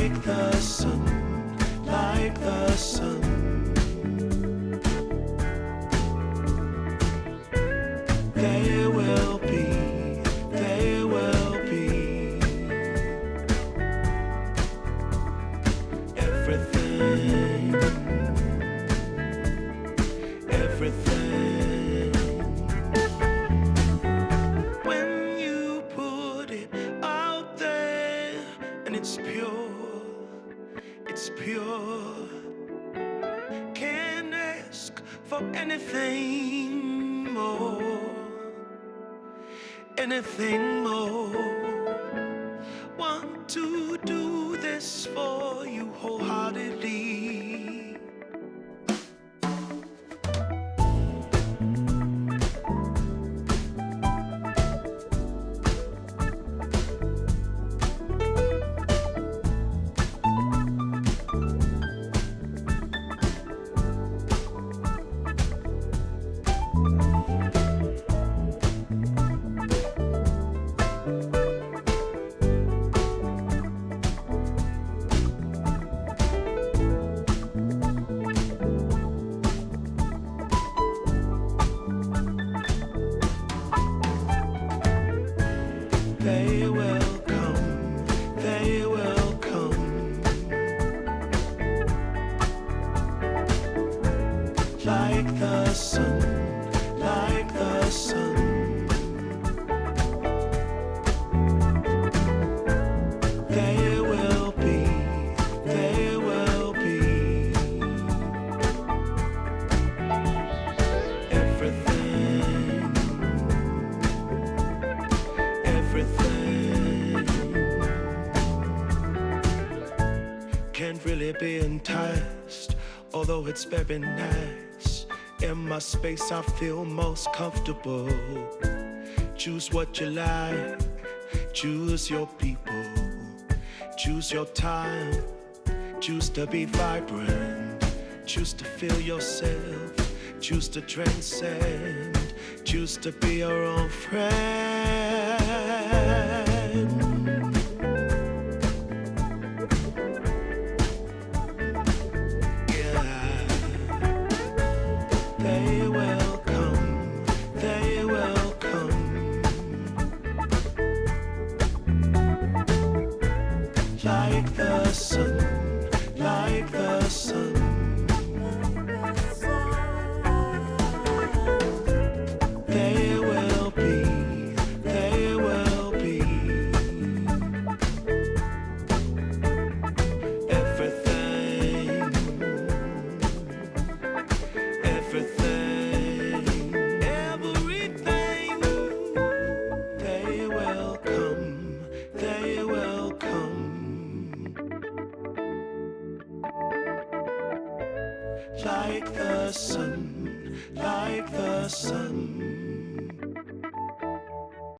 like the sun, like the sun. They will be, they will be everything, everything. When you put it out there and it's pure, it's pure. Can't ask for anything more, anything more. Want to do this for you wholeheartedly. They will come, they will come, like the sun, like the sun. They will be, they will be everything, everything. Can't really be enticed, although it's very nice. In my space I feel most comfortable. Choose what you like, choose your people, choose your time, choose to be vibrant, choose to feel yourself, choose to transcend, choose to be your own friend. They will come, they will come, like the sun, like the sun. They will be, they will be everything, everything, everything. They will come, they will come, like the sun, like the sun.